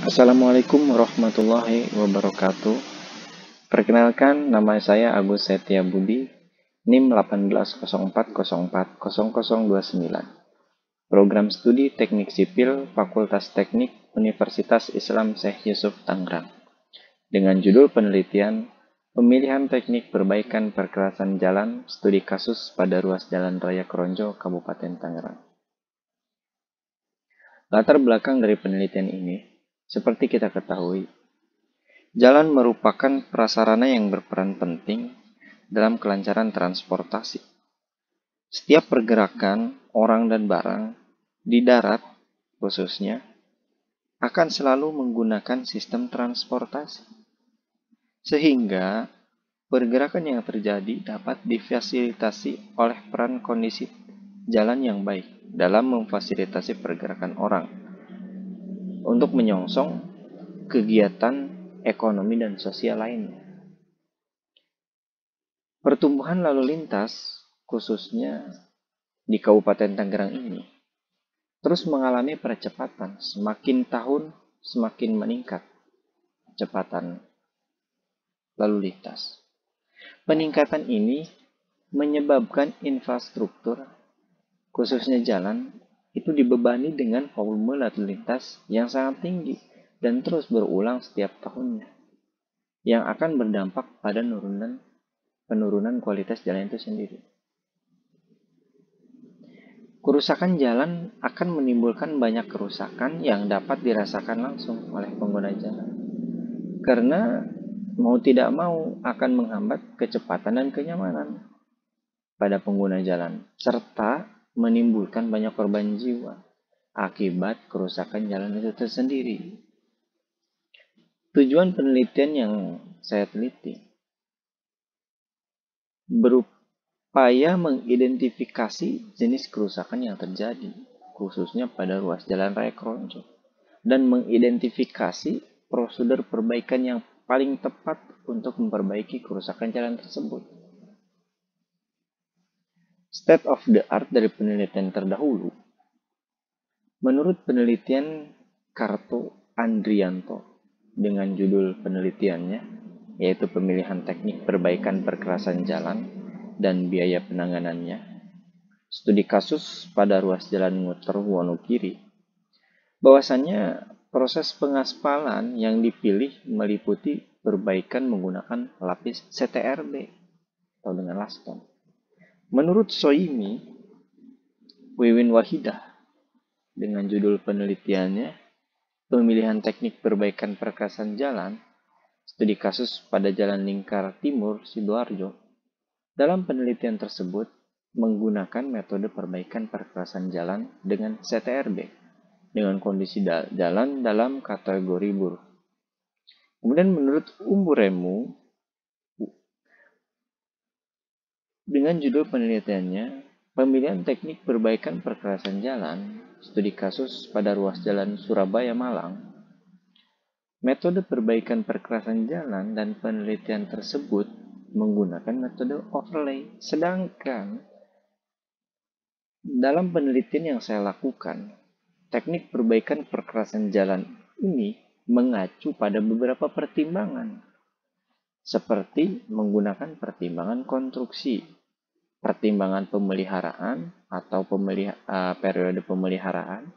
Assalamualaikum warahmatullahi wabarakatuh. Perkenalkan, nama saya Agus Setia Budi, NIM 1804040029. Program Studi Teknik Sipil Fakultas Teknik Universitas Islam Syekh Yusuf Tangerang. Dengan judul penelitian Pemilihan Teknik Perbaikan Perkerasan Jalan Studi Kasus pada Ruas Jalan Raya Kronjo, Kabupaten Tangerang. Latar belakang dari penelitian ini, seperti kita ketahui, jalan merupakan prasarana yang berperan penting dalam kelancaran transportasi. Setiap pergerakan orang dan barang di darat khususnya akan selalu menggunakan sistem transportasi. Sehingga pergerakan yang terjadi dapat difasilitasi oleh peran kondisi jalan yang baik dalam memfasilitasi pergerakan orang untuk menyongsong kegiatan ekonomi dan sosial lainnya. Pertumbuhan lalu lintas, khususnya di Kabupaten Tangerang ini, terus mengalami percepatan. Semakin tahun, semakin meningkat kecepatan lalu lintas. Peningkatan ini menyebabkan infrastruktur, khususnya jalan, itu dibebani dengan volume lalu lintas yang sangat tinggi dan terus berulang setiap tahunnya, yang akan berdampak pada penurunan kualitas jalan itu sendiri. Kerusakan jalan akan menimbulkan banyak kerusakan yang dapat dirasakan langsung oleh pengguna jalan. Karena mau tidak mau akan menghambat kecepatan dan kenyamanan pada pengguna jalan, serta menimbulkan banyak korban jiwa akibat kerusakan jalan itu tersendiri. Tujuan penelitian yang saya teliti berupaya mengidentifikasi jenis kerusakan yang terjadi, khususnya pada ruas jalan raya Kronjo, dan mengidentifikasi prosedur perbaikan yang paling tepat untuk memperbaiki kerusakan jalan tersebut. State of the art dari penelitian terdahulu, menurut penelitian Karto Andrianto dengan judul penelitiannya, yaitu pemilihan teknik perbaikan perkerasan jalan dan biaya penanganannya, studi kasus pada ruas jalan Nguter Wonokiri, bahwasannya proses pengaspalan yang dipilih meliputi perbaikan menggunakan lapis CTRB atau dengan laston. Menurut Soimi Wiwin Wahidah dengan judul penelitiannya Pemilihan Teknik Perbaikan Perkerasan Jalan Studi Kasus pada Jalan Lingkar Timur Sidoarjo, dalam penelitian tersebut menggunakan metode perbaikan perkerasan jalan dengan CTRB dengan kondisi jalan dalam kategori buruk. Kemudian menurut Umburemu dengan judul penelitiannya Pemilihan Teknik Perbaikan Perkerasan Jalan Studi Kasus pada Ruas Jalan Surabaya Malang, metode perbaikan perkerasan jalan dan penelitian tersebut menggunakan metode overlay. Sedangkan dalam penelitian yang saya lakukan, teknik perbaikan perkerasan jalan ini mengacu pada beberapa pertimbangan, seperti menggunakan pertimbangan konstruksi, pertimbangan pemeliharaan atau periode pemeliharaan,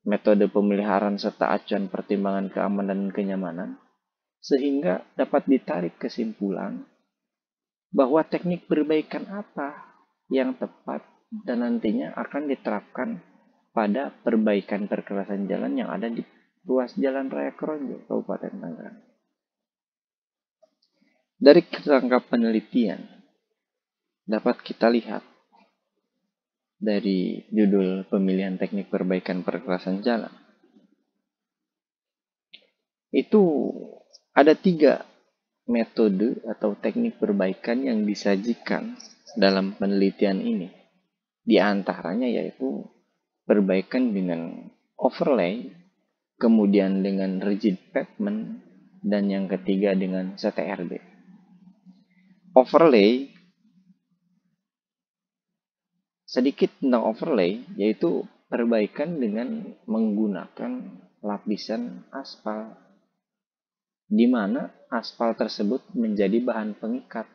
metode pemeliharaan serta acuan pertimbangan keamanan dan kenyamanan, sehingga dapat ditarik kesimpulan bahwa teknik perbaikan apa yang tepat dan nantinya akan diterapkan pada perbaikan perkerasan jalan yang ada di ruas jalan raya Kronjo, Kabupaten Tangerang. Dari kerangka penelitian dapat kita lihat dari judul pemilihan teknik perbaikan perkerasan jalan, itu ada 3 metode atau teknik perbaikan yang disajikan dalam penelitian ini. Di antaranya yaitu perbaikan dengan overlay, kemudian dengan rigid pavement, dan yang ketiga dengan CTRB. Overlay, sedikit tentang overlay, yaitu perbaikan dengan menggunakan lapisan aspal, di mana aspal tersebut menjadi bahan pengikat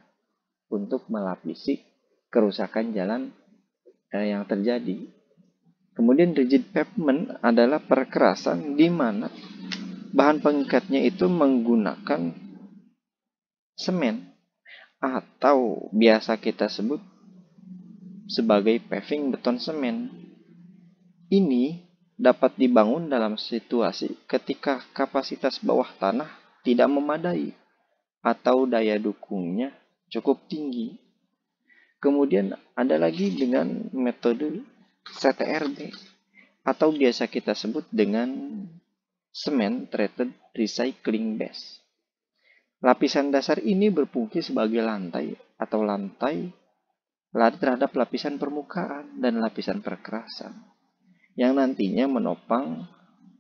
untuk melapisi kerusakan jalan yang terjadi. Kemudian rigid pavement adalah perkerasan di mana bahan pengikatnya itu menggunakan semen atau biasa kita sebut sebagai paving beton semen. Ini dapat dibangun dalam situasi ketika kapasitas bawah tanah tidak memadai atau daya dukungnya cukup tinggi. Kemudian ada lagi dengan metode CTRB atau biasa kita sebut dengan Cement Treated Recycling Base. Lapisan dasar ini berfungsi sebagai lantai atau lantai terhadap lapisan permukaan dan lapisan perkerasan yang nantinya menopang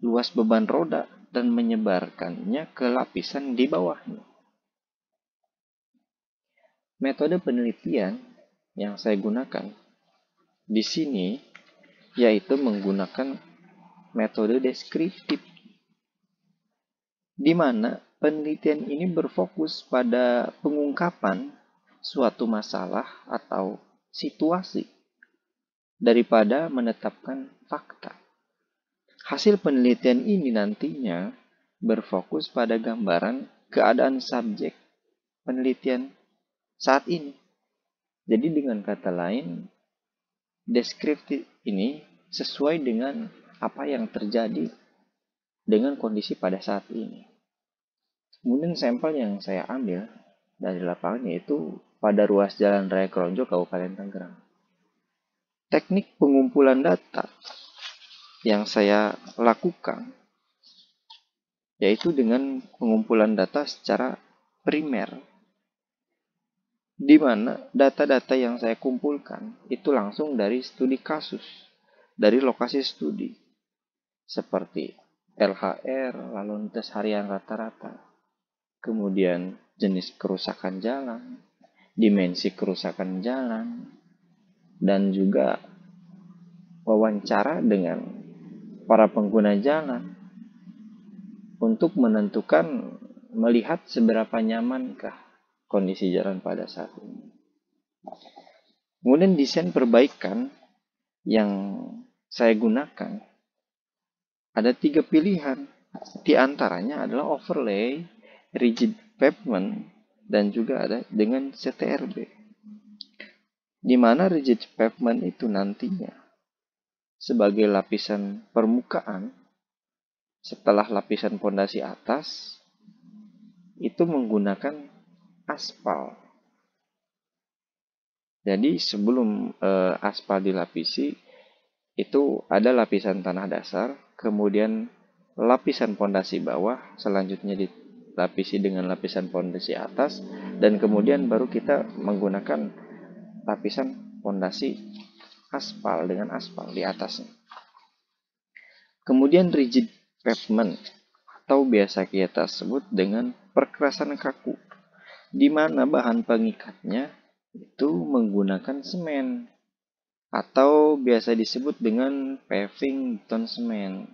luas beban roda dan menyebarkannya ke lapisan di bawahnya. Metode penelitian yang saya gunakan di sini yaitu menggunakan metode deskriptif, di mana penelitian ini berfokus pada pengungkapan suatu masalah atau situasi daripada menetapkan fakta. Hasil penelitian ini nantinya berfokus pada gambaran keadaan subjek penelitian saat ini. Jadi dengan kata lain, deskriptif ini sesuai dengan apa yang terjadi dengan kondisi pada saat ini. Kemudian sampel yang saya ambil dari lapangan yaitu pada ruas Jalan Raya Kronjo, Kabupaten Tangerang. Teknik pengumpulan data yang saya lakukan yaitu dengan pengumpulan data secara primer, di mana data-data yang saya kumpulkan itu langsung dari studi kasus, dari lokasi studi, seperti LHR, lalu lintas harian rata-rata, kemudian jenis kerusakan jalan, dimensi kerusakan jalan, dan juga wawancara dengan para pengguna jalan untuk menentukan melihat seberapa nyamankah kondisi jalan pada saat ini. Kemudian desain perbaikan yang saya gunakan ada 3 pilihan. Di antaranya adalah overlay, rigid pavement, dan juga ada dengan CTRB. Di mana rigid pavement itu nantinya sebagai lapisan permukaan setelah lapisan pondasi atas itu menggunakan aspal. Jadi sebelum aspal dilapisi itu ada lapisan tanah dasar, kemudian lapisan pondasi bawah, selanjutnya dilapisi dengan lapisan pondasi atas, dan kemudian baru kita menggunakan lapisan pondasi aspal dengan aspal di atasnya. Kemudian rigid pavement atau biasa kita sebut dengan perkerasan kaku, di mana bahan pengikatnya itu menggunakan semen atau biasa disebut dengan paving beton semen.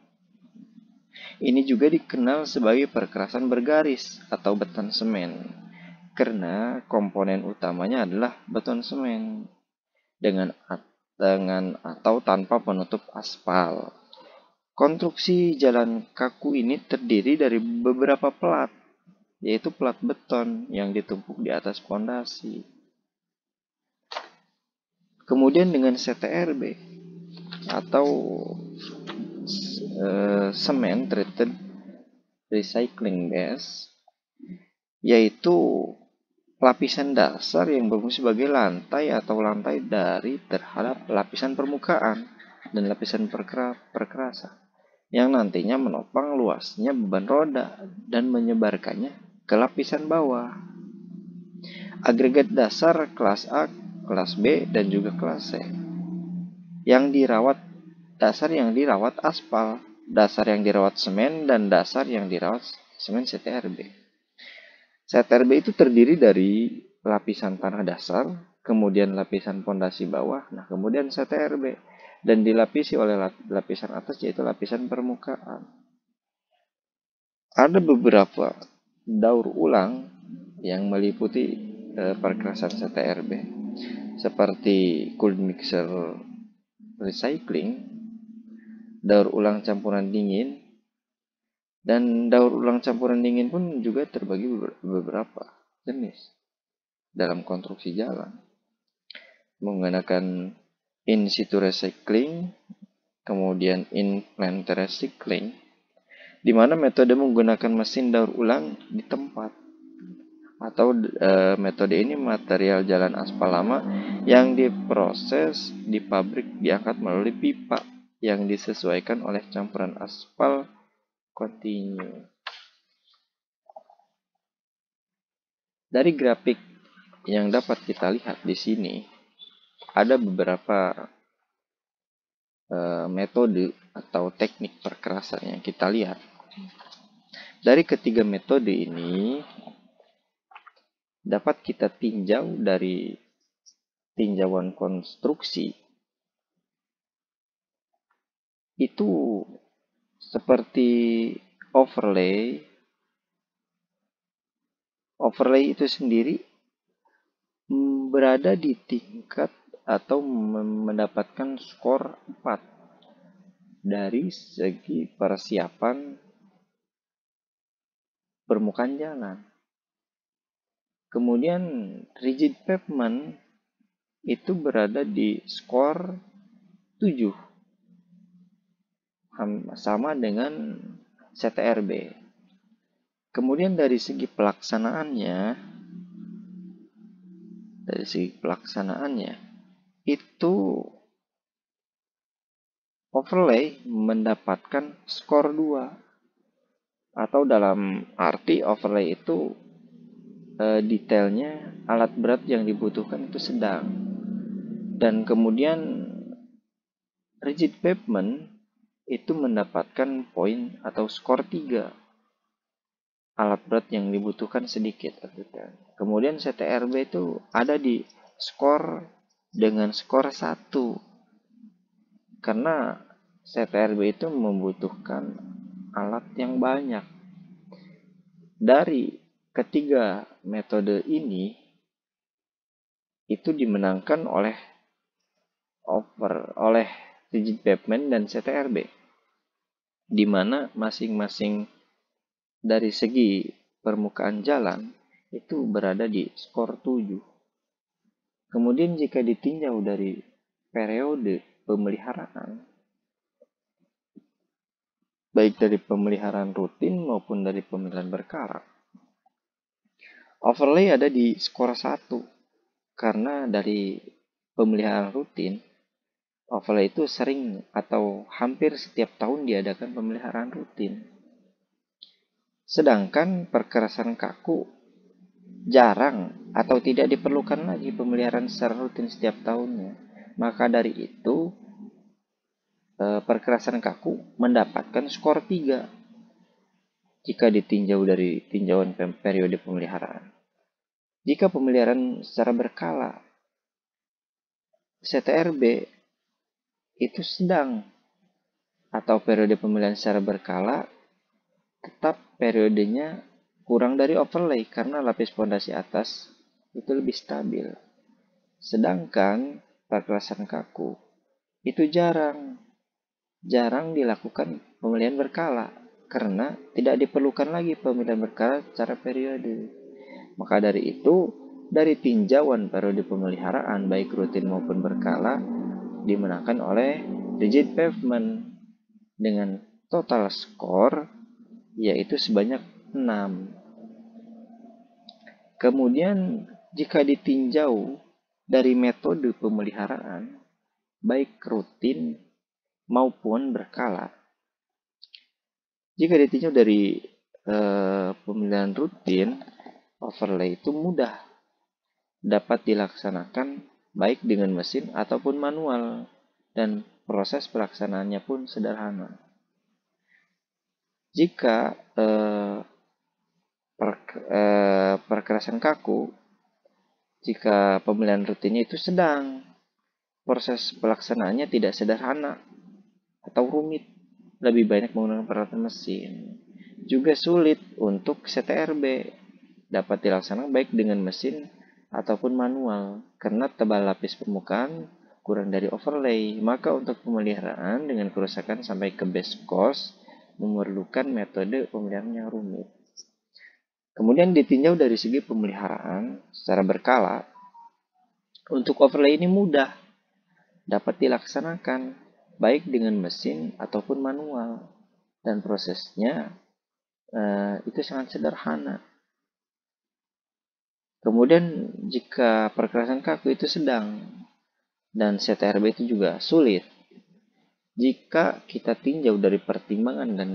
Ini juga dikenal sebagai perkerasan bergaris atau beton semen karena komponen utamanya adalah beton semen dengan atau tanpa penutup aspal. Konstruksi jalan kaku ini terdiri dari beberapa pelat, yaitu pelat beton yang ditumpuk di atas pondasi. Kemudian dengan CTRB atau Cement Treated Recycling Base, yaitu lapisan dasar yang berfungsi sebagai lantai atau lantai dari terhadap lapisan permukaan dan lapisan perkerasan yang nantinya menopang luasnya beban roda dan menyebarkannya ke lapisan bawah. Agregat dasar kelas A, kelas B, dan juga kelas C. Yang dirawat, dasar yang dirawat aspal, dasar yang dirawat semen, dan dasar yang dirawat semen CTRB. CTRB itu terdiri dari lapisan tanah dasar, kemudian lapisan pondasi bawah, kemudian CTRB, dan dilapisi oleh lapisan atas yaitu lapisan permukaan. Ada beberapa daur ulang yang meliputi perkerasan CTRB, seperti cold mixer recycling, daur ulang campuran dingin, dan daur ulang campuran dingin pun juga terbagi beberapa jenis dalam konstruksi jalan, menggunakan in situ recycling, kemudian in plant recycling, di mana metode menggunakan mesin daur ulang di tempat, atau metode ini material jalan aspal lama yang diproses di pabrik diangkat melalui pipa yang disesuaikan oleh campuran aspal kontinu. Dari grafik yang dapat kita lihat di sini, ada beberapa metode atau teknik perkerasan yang kita lihat. Dari ketiga metode ini dapat kita tinjau dari tinjauan konstruksi. Itu seperti overlay. Overlay itu sendiri berada di tingkat atau mendapatkan skor 4 dari segi persiapan permukaan jalan. Kemudian rigid pavement itu berada di skor 7, sama dengan CTRB. Kemudian dari segi pelaksanaannya itu overlay mendapatkan skor 2, atau dalam arti overlay itu detailnya alat berat yang dibutuhkan itu sedang. Dan kemudian rigid pavement itu mendapatkan poin atau skor 3, alat berat yang dibutuhkan sedikit. Kemudian CTRB itu ada di skor dengan skor 1, karena CTRB itu membutuhkan alat yang banyak. Dari ketiga metode ini itu dimenangkan oleh rigid pavement dan CTRB, di mana masing-masing dari segi permukaan jalan itu berada di skor 7. Kemudian jika ditinjau dari periode pemeliharaan, baik dari pemeliharaan rutin maupun dari pemeliharaan berkala, overlay ada di skor 1, karena dari pemeliharaan rutin, overlay itu sering atau hampir setiap tahun diadakan pemeliharaan rutin. Sedangkan perkerasan kaku jarang atau tidak diperlukan lagi pemeliharaan secara rutin setiap tahunnya. Maka dari itu, perkerasan kaku mendapatkan skor 3 jika ditinjau dari tinjauan periode pemeliharaan. Jika pemeliharaan secara berkala, CTRB itu sedang, atau periode pemeliharaan secara berkala tetap periodenya kurang dari overlay karena lapis pondasi atas itu lebih stabil. Sedangkan perkerasan kaku itu jarang dilakukan pemilihan berkala karena tidak diperlukan lagi pemilihan berkala secara periode. Maka dari itu, dari tinjauan periode pemeliharaan baik rutin maupun berkala dimenangkan oleh rigid pavement dengan total skor yaitu sebanyak 6. Kemudian jika ditinjau dari metode pemeliharaan baik rutin maupun berkala, jika ditinjau dari pemilihan rutin, overlay itu mudah dapat dilaksanakan baik dengan mesin ataupun manual, dan proses pelaksanaannya pun sederhana. Jika perkerasan kaku, jika pemilihan rutinnya itu sedang, proses pelaksanaannya tidak sederhana atau rumit, lebih banyak menggunakan peralatan mesin. juga sulit untuk CTRB. Dapat dilaksanakan baik dengan mesin ataupun manual karena tebal lapis permukaan kurang dari overlay. Maka untuk pemeliharaan dengan kerusakan sampai ke base course memerlukan metode pemeliharaan yang rumit. Kemudian ditinjau dari segi pemeliharaan secara berkala. Untuk overlay ini mudah dapat dilaksanakan baik dengan mesin ataupun manual, dan prosesnya itu sangat sederhana. Kemudian jika perkerasan kaku itu sedang dan CTRB itu juga sulit, jika kita tinjau dari pertimbangan dan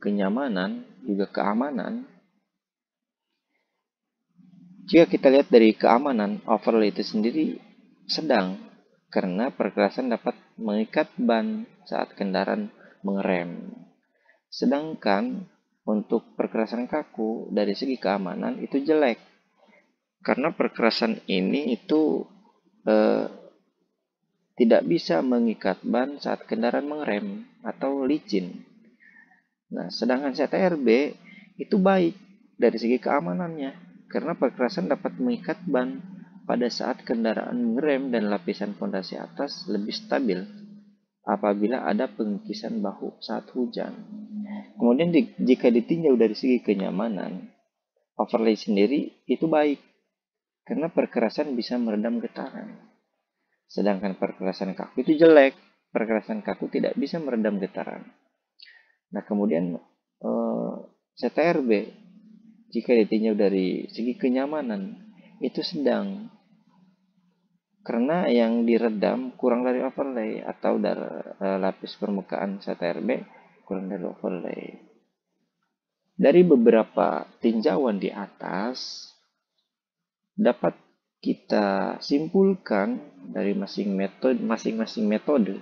kenyamanan juga keamanan, jika kita lihat dari keamanan, overlay itu sendiri sedang karena perkerasan dapat mengikat ban saat kendaraan mengerem. Sedangkan untuk perkerasan kaku dari segi keamanan itu jelek karena perkerasan ini itu tidak bisa mengikat ban saat kendaraan mengerem atau licin. Nah, sedangkan CTRB itu baik dari segi keamanannya karena perkerasan dapat mengikat ban pada saat kendaraan mengerem dan lapisan fondasi atas lebih stabil apabila ada pengikisan bahu saat hujan. Kemudian jika ditinjau dari segi kenyamanan, overlay sendiri itu baik karena perkerasan bisa meredam getaran. Sedangkan perkerasan kaku itu jelek, perkerasan kaku tidak bisa meredam getaran. Nah, kemudian CTRB jika ditinjau dari segi kenyamanan itu sedang karena yang diredam kurang dari overlay atau dari lapis permukaan CTRB kurang dari overlay. Dari beberapa tinjauan di atas dapat kita simpulkan dari masing-masing metode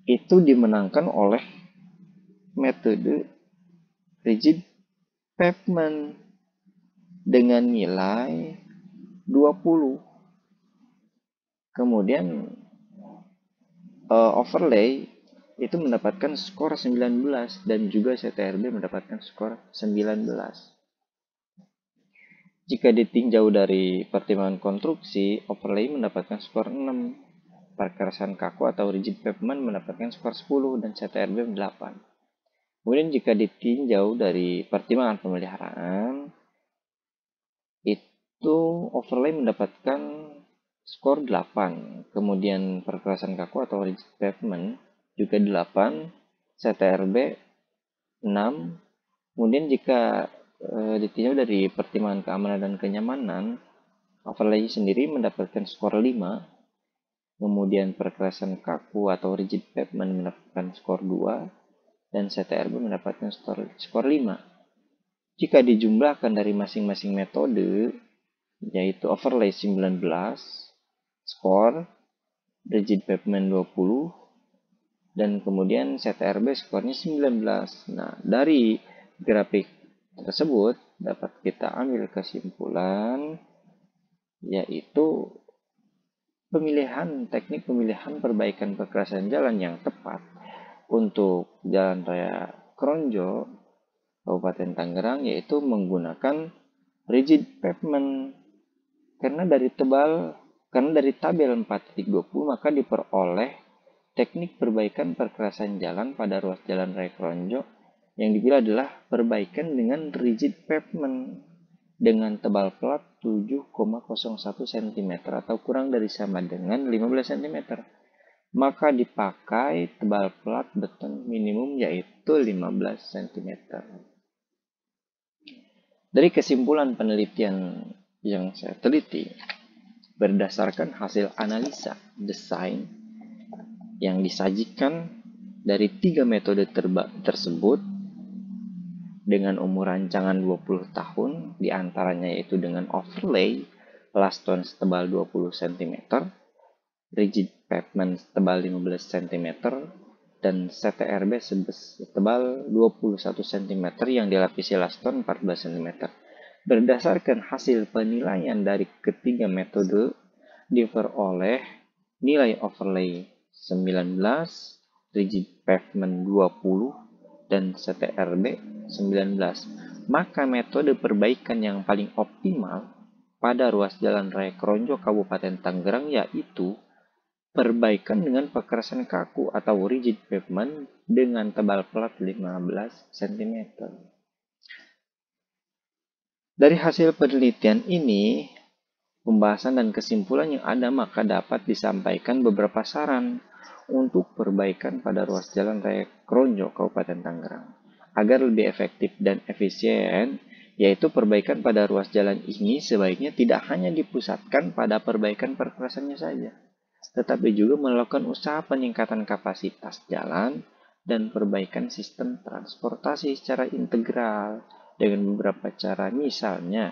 itu dimenangkan oleh metode rigid pavement dengan nilai 20. Kemudian overlay itu mendapatkan skor 19 dan juga CTRB mendapatkan skor 19. Jika ditinjau dari pertimbangan konstruksi, overlay mendapatkan skor 6, perkerasan kaku atau rigid pavement mendapatkan skor 10 dan CTRB 8. Kemudian jika ditinjau dari pertimbangan pemeliharaan, itu overlay mendapatkan skor 8, kemudian perkerasan kaku atau rigid pavement juga 8, CTRB 6. Kemudian jika ditinjau dari pertimbangan keamanan dan kenyamanan, overlay sendiri mendapatkan skor 5, kemudian perkerasan kaku atau rigid pavement mendapatkan skor 2, dan CTRB mendapatkan skor 5. Jika dijumlahkan dari masing-masing metode, yaitu overlay 19, skor, rigid pavement 20, dan kemudian CTRB skornya 19. Nah, dari grafik tersebut dapat kita ambil kesimpulan yaitu teknik pemilihan perbaikan perkerasan jalan yang tepat untuk Jalan Raya Kronjo Kabupaten Tangerang yaitu menggunakan rigid pavement karena dari tabel 4.20 maka diperoleh teknik perbaikan perkerasan jalan pada ruas Jalan Raya Kronjo yang dipilih adalah perbaikan dengan rigid pavement dengan tebal plat 7,01 cm atau kurang dari sama dengan 15 cm. Maka dipakai tebal plat beton minimum yaitu 15 cm. Dari kesimpulan penelitian yang saya teliti, berdasarkan hasil analisa desain yang disajikan dari 3 metode tersebut dengan umur rancangan 20 tahun, diantaranya yaitu dengan overlay plaston setebal 20 cm, rigid pavement setebal 15 cm, dan CTRB setebal 21 cm yang dilapisi laston 14 cm. Berdasarkan hasil penilaian dari ketiga metode, diperoleh nilai overlay 19, rigid pavement 20, dan STRB 19. Maka metode perbaikan yang paling optimal pada ruas jalan raya Kronjo Kabupaten Tangerang yaitu perbaikan dengan pekerasan kaku atau rigid pavement dengan tebal plat 15 cm. Dari hasil penelitian ini, pembahasan dan kesimpulan yang ada maka dapat disampaikan beberapa saran untuk perbaikan pada ruas jalan raya Kronjo Kabupaten Tangerang agar lebih efektif dan efisien, yaitu perbaikan pada ruas jalan ini sebaiknya tidak hanya dipusatkan pada perbaikan perkerasannya saja, tetapi juga melakukan usaha peningkatan kapasitas jalan dan perbaikan sistem transportasi secara integral dengan beberapa cara, misalnya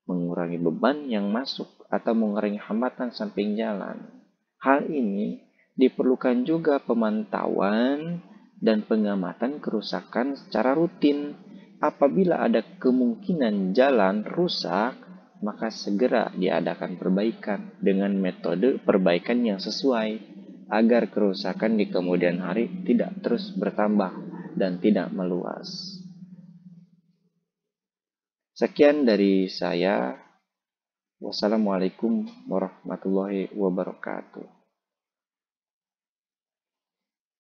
mengurangi beban yang masuk atau mengurangi hambatan samping jalan. Hal ini diperlukan juga pemantauan dan pengamatan kerusakan secara rutin. Apabila ada kemungkinan jalan rusak, maka segera diadakan perbaikan dengan metode perbaikan yang sesuai agar kerusakan di kemudian hari tidak terus bertambah dan tidak meluas. Sekian dari saya. Wassalamualaikum warahmatullahi wabarakatuh.